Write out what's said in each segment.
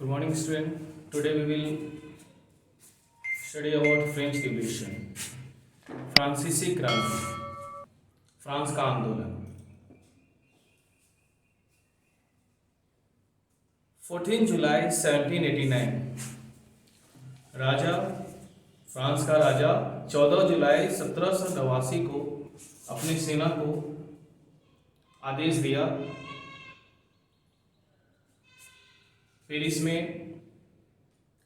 Good morning, student. Today we will study about French Revolution, फ्रांसीसी क्रांति, France का आंदोलन। 14 जुलाई 1789 राजा फ्रांस का राजा 14 जुलाई 1789 को अपनी सेना को आदेश दिया पेरिस में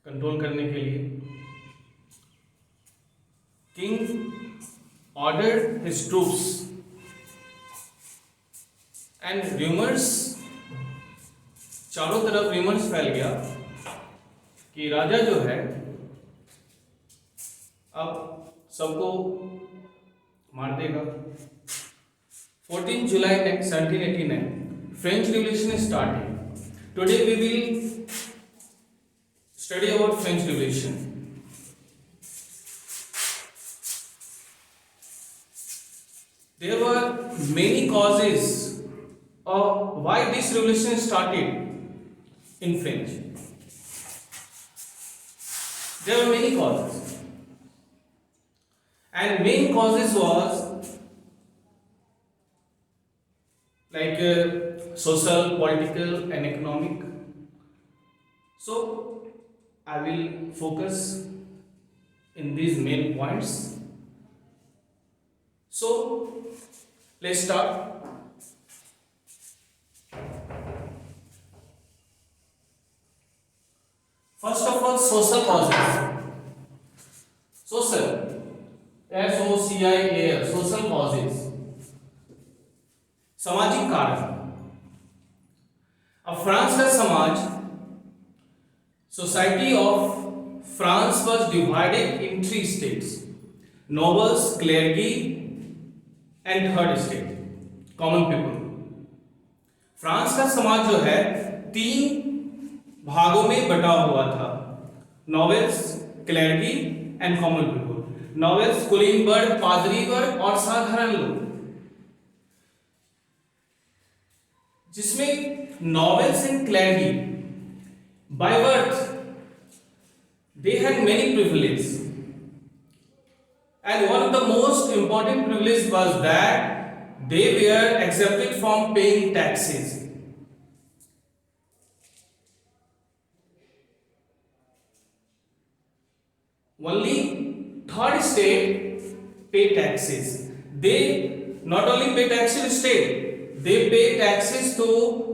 कंट्रोल करने के लिए। King ordered his troops and rumours, चारों तरफ रूमर्स फैल गया कि राजा जो है अब सबको मार देगा। 14 जुलाई 1789 French revolution started. Today we will study about French Revolution. There were many causes of why this revolution started in French. There were many causes, and main causes was like social, political and economic. So I will focus in these main points. So let's start. First of all, social causes. Social, SOCIAL, social causes, सामाजिक कारण। अब France का समाज, society of France was divided in 3 states, nobles, clergy and third state common people. France का समाज जो है 3 भागों में बटा हुआ था, nobles, clergy and common people. Nobles कुलीन वर्ग, पादरी वर्ग और साधारण लोग, जिसमें nobles and clergy by birth they had many privileges, and one of the most important privilege was that they were exempted from paying taxes. Only third state pay taxes. They not only pay taxes to state, they pay taxes to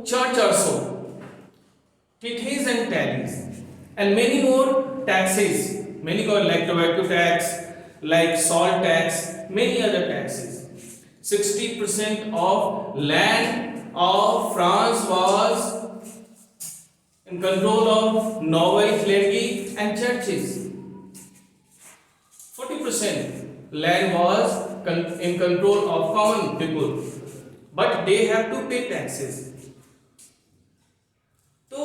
church also, tithes and tallies, and many more taxes, many called like tobacco tax, like salt tax, many other taxes. 60% of land of France was in control of noble, clergy and churches. 40% land was in control of common people, but they have to pay taxes. तो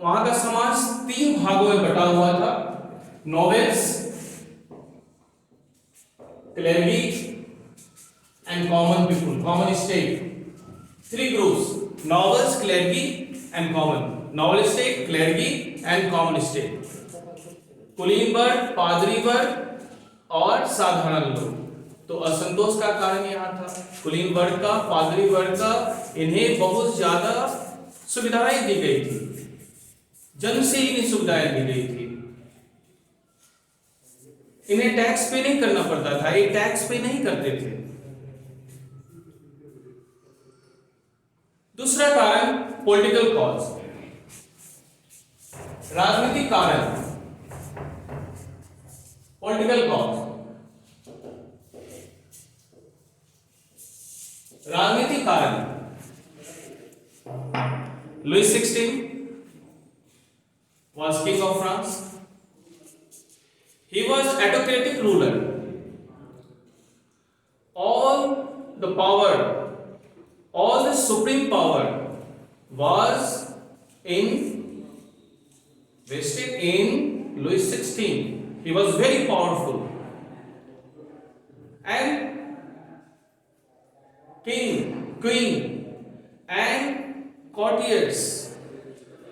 वहां का समाज 3 भागों में बटा हुआ था, nobles, clergy and common people, common state. 3 groups, nobles, clergy and common, noble state, clergy and common state, कुलीन वर्ग, पादरी वर्ग और साधारण लोग। तो असंतोष का कारण यहाँ था कुलीन वर्ग का, पादरी वर्ग का। इन्हें बहुत ज्यादा सुविधाएं दी गई थी, जन्म से ही इन्हें सुविधाएं दी गई थी। इन्हें टैक्स पे नहीं करना पड़ता था, ये टैक्स पे नहीं करते थे। दूसरा कारण पॉलिटिकल कॉज, राजनीतिक कारण, पॉलिटिकल कॉज, राजनीतिक कारण। Louis XVI was king of France. He was autocratic ruler. All the power, all the supreme power was vested in Louis XVI. He was very powerful, and king, queen and courtiers,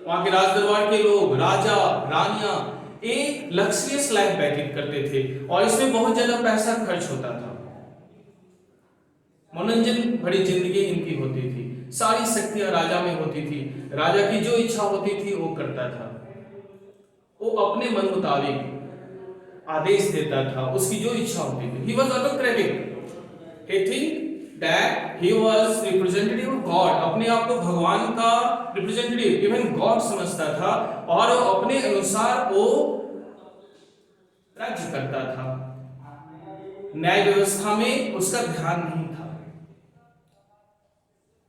वहां के राज दरबार के लोग राजा रानियां एक luxurious life व्यतीत करते थे और इसमें बहुत ज्यादा पैसा खर्च होता था। मनोरंजन भरी जिंदगी इनकी होती थी, सारी शक्तियां राजा में होती थी, राजा की जो इच्छा होती थी वो करता था, वो अपने मन मुताबिक आदेश देता था, उसकी जो इच्छा होती थी। He was autocratic. He think that he was representative of God. अपने आप को भगवान का रिप्रेजेंटेटिव, इवन गॉड समझता था और अपने अनुसार वो राज्य करता था। न्याय व्यवस्था में उसका ध्यान नहीं था।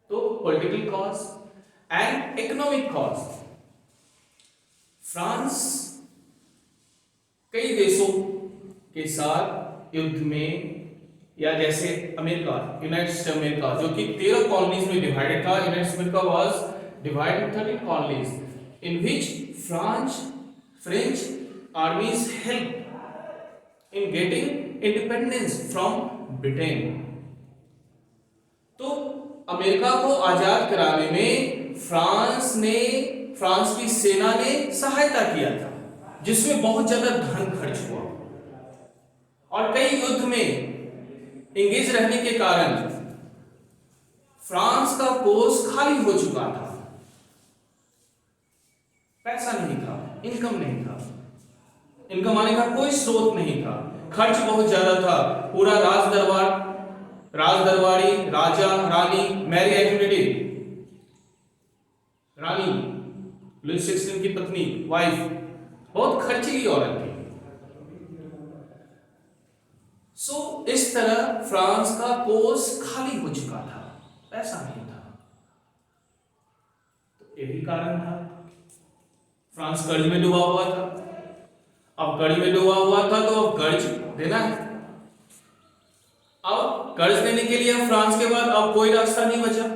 तो political cause and economic cause, France कई देशों के साथ युद्ध में, या जैसे अमेरिका, यूनाइटेड स्टेट्स अमेरिका जो कि 13 कॉलोनीज में डिवाइडेड था। United states America was divided in 13 colonies in which French आर्मीज help in getting independence from Britain. तो अमेरिका को आजाद कराने में फ्रांस की सेना ने सहायता किया था, जिसमें बहुत ज्यादा धन खर्च हुआ और कई युद्ध में एंगेज रहने के कारण फ्रांस का कोष खाली हो चुका था, पैसा नहीं था, इनकम नहीं था, इनकम आने का कोई स्रोत नहीं था, खर्च बहुत ज्यादा था। पूरा राजदरबारी, राजा रानी, मैरी एंटोनेटी रानी, लुई XVI की पत्नी, वाइफ, बहुत खर्चीली औरत थी। इस तरह फ्रांस का कोष खाली हो चुका था, पैसा नहीं था। तो यही कारण था, फ्रांस कर्ज में डूबा हुआ था। अब कर्ज में डूबा हुआ था तो अब कर्ज देना है। अब कर्ज देने के लिए फ्रांस के बाद अब कोई रास्ता नहीं बचा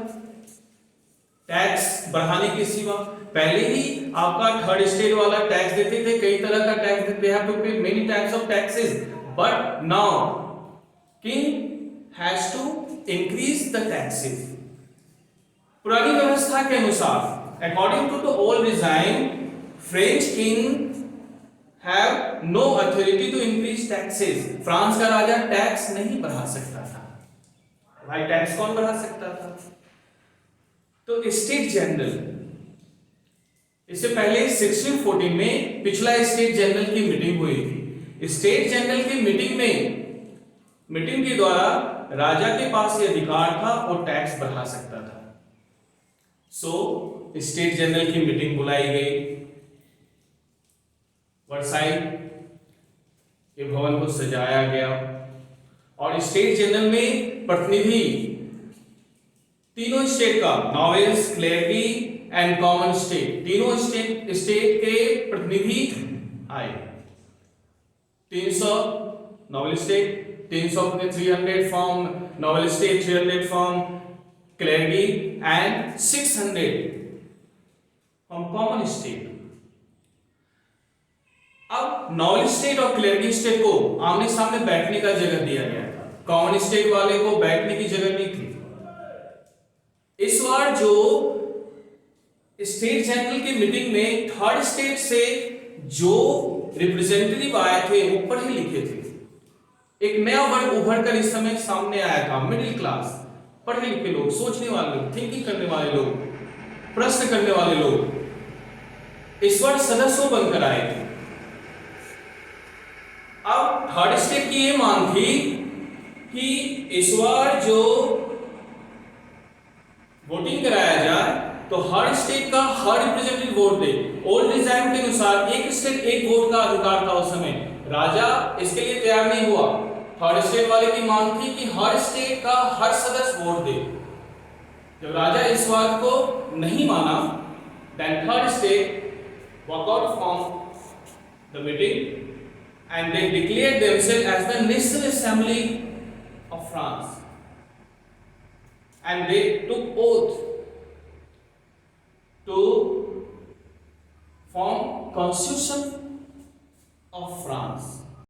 टैक्स बढ़ाने के सिवा। पहले ही आपका थर्ड स्टेट वाला टैक्स देते थे, कई तरह का टैक्स देते, they have to pay many types of taxes, but now king has to increase the taxes. पुरानी व्यवस्था के अनुसार, according to the old design, French king have no authority to increase taxes. France का राजा tax नहीं बढ़ा सकता था। भाई टैक्स कौन बढ़ा सकता था? तो स्टेट जनरल, इससे पहले 1614 में पिछला स्टेट जनरल की मीटिंग हुई थी। स्टेट जनरल की मीटिंग के द्वारा राजा के पास ये अधिकार था, वो टैक्स बढ़ा सकता था। स्टेट जनरल की मीटिंग बुलाई गई, वर्साई के भवन को सजाया गया और स्टेट जनरल में प्रतिनिधि तीनों स्टेट का, novels, clarity and common state, तीनों स्टेट के प्रतिनिधि आए। 300 novel state, 300 from novel state, 300 from clarity and 600 from common state. अब नॉवेल स्टेट और क्लेरिटी स्टेट को आमने सामने बैठने का जगह दिया गया था, कॉमन स्टेट वाले को बैठने की जगह नहीं थी। इस बार जो स्टेट जनरल की मीटिंग में थर्ड स्टेट से जो रिप्रेजेंटेटिव आए थे वो पढ़े लिखे थे। एक नया वर्ग उभर कर इस समय सामने आया था, मिडिल क्लास, पढ़े लिखे लोग, सोचने वाले लोग, थिंकिंग करने वाले लोग, प्रश्न करने वाले लोग इस बार सदस्यों बनकर आए थे। अब थर्ड स्टेट की ये मांग थी कि इस बार जो वोटिंग कराया जाए तो हर स्टेट का हर रिप्रेजेंटेटिव वोट दे। ओल्ड डिजाइन के अनुसार एक स्टेट एक वोट का अधिकार था उस समय। राजा इसके लिए तैयार नहीं हुआ। थर्ड स्टेट वाले की मांग थी कि हर स्टेट का हर सदस्य वोट दे। जब राजा इस बात को नहीं माना, then third state walk out from the meeting and they declared themselves as the National Assembly of France, and they took oath to form Constitution of France.